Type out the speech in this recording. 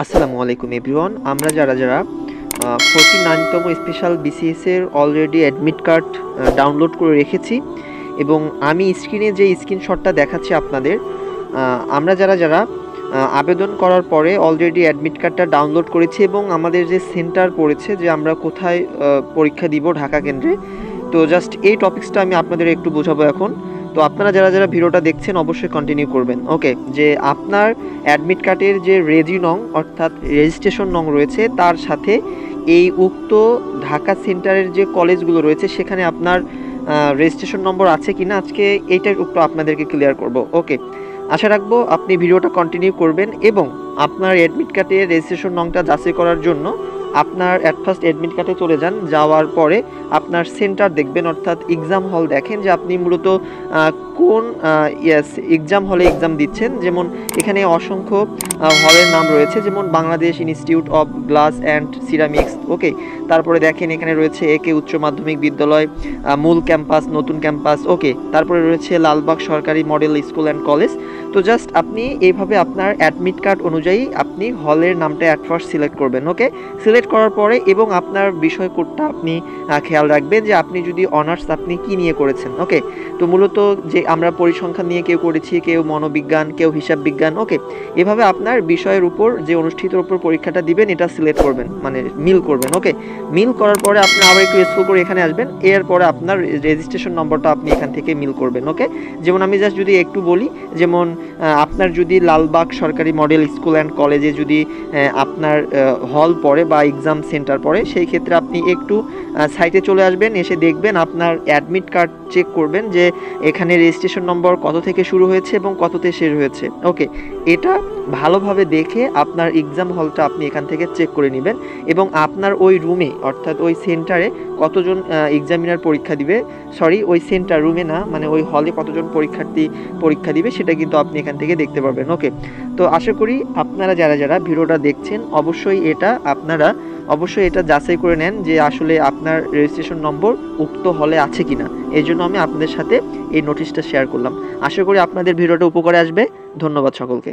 আসসালামু আলাইকুম এভরিওয়ান। আমরা যারা 49তম স্পেশাল বিসিএস এর অলরেডি অ্যাডমিট কার্ড ডাউনলোড করে রেখেছি এবং আমি স্ক্রিনে যে স্ক্রিনশটটা দেখাচ্ছি আপনাদের, আমরা যারা আবেদন করার পরে অলরেডি অ্যাডমিট কার্ডটা ডাউনলোড করেছি এবং আমাদের যে সেন্টার পড়েছে যে আমরা কোথায় পরীক্ষা দিব ঢাকা কেন্দ্রে। তো জাস্ট এই টপিক্সটা আমি আপনাদের একটু বোঝাবো এখন। তো আপনারা যারা ভিডিওটা দেখছেন অবশ্যই কন্টিনিউ করবেন। ওকে, যে আপনার অ্যাডমিট কার্ডের যে রেজি নং অর্থাৎ রেজিস্ট্রেশন নং রয়েছে তার সাথে এই উক্ত ঢাকা সেন্টারের যে কলেজগুলো রয়েছে সেখানে আপনার রেজিস্ট্রেশন নম্বর আছে কিনা আজকে এইটার উপর আপনাদেরকে ক্লিয়ার করব। ওকে, আশা রাখবো আপনি ভিডিওটা কন্টিনিউ করবেন এবং আপনার অ্যাডমিট কার্ডের রেজিস্ট্রেশন নংটা যাচাই করার জন্য আপনার ফার্স্ট অ্যাডমিট কার্ডে চলে যান। যাওয়ার পরে আপনার সেন্টার দেখবেন অর্থাৎ এক্সাম হল দেখেন যে আপনি মূলত কোন এক্সাম হলে এক্সাম দিচ্ছেন। যেমন এখানে অসংখ্য হলের নাম রয়েছে, যেমন Bangladesh Institute of Glass and Ceramics. Okay, তারপরে দেখেন এখানে রয়েছে একে উচ্চ মাধ্যমিক বিদ্যালয়, মূল ক্যাম্পাস, নতুন ক্যাম্পাস। ওকে, তারপরে রয়েছে লালবাগ সরকারি মডেল স্কুল অ্যান্ড কলেজ। তো জাস্ট আপনি এইভাবে আপনার অ্যাডমিট কার্ড অনুযায়ী আপনি হলের নামটা অ্যাট ফার্স্ট সিলেক্ট করবেন। ওকে, সিলেক্ট করার পরে এবং আপনার বিষয় কোডটা আপনি খেয়াল রাখবেন যে আপনি যদি অনার্স আপনি কি নিয়ে করেছেন। ওকে, তো মূলত যে আমরা পরিসংখ্যান নিয়ে কেউ করেছি, কেউ মনোবিজ্ঞান, কেউ হিসাব বিজ্ঞান। ওকে, এভাবে আপনার বিষয়ের উপর যে অনুষ্ঠিতের উপর পরীক্ষাটা দিবেন এটা সিলেক্ট করবেন, মানে মিল করবেন। ওকে, মিল করার পরে আপনি আবার একটু স্ক্রল করে এখানে আসবেন, এরপরে আপনার রেজিস্ট্রেশন নম্বরটা আপনি এখান থেকে মিল করবেন। ওকে, যেমন আমি জাস্ট যদি একটু বলি, যেমন আপনার যদি লালবাগ সরকারি মডেল স্কুল অ্যান্ড কলেজে যদি আপনার হল পড়ে বা এক্সাম সেন্টার পড়ে, সেই ক্ষেত্রে আপনি একটু সাইটে চলে আসবেন, এসে দেখবেন আপনার অ্যাডমিট কার্ড চেক করবেন যে এখানে রেজিস্ট্রেশন নম্বর কত থেকে শুরু হয়েছে এবং কততে শেষ হয়েছে। ওকে, এটা ভালোভাবে দেখে আপনার এক্সাম হলটা আপনি এখান থেকে চেক করে নেবেন এবং আপনার ওই রুমে অর্থাৎ ওই সেন্টারে কতজন এক্সামিনার পরীক্ষা দিবে, সরি ওই সেন্টার রুমে না, মানে ওই হলে কতজন পরীক্ষার্থী পরীক্ষা দিবে সেটা কিন্তু আপনি এখান থেকে দেখতে পারবেন। ওকে, তো আশা করি আপনারা যারা ভিডিওটা দেখছেন অবশ্যই এটা যাচাই করে নেন যে আসলে আপনার রেজিস্ট্রেশন নম্বর উক্ত হলে আছে কিনা। এই জন্য আমি আপনাদের সাথে এই নোটিশটা শেয়ার করলাম। আশা করি আপনাদের ভিডিওটা উপকারে আসবে। ধন্যবাদ সকলকে।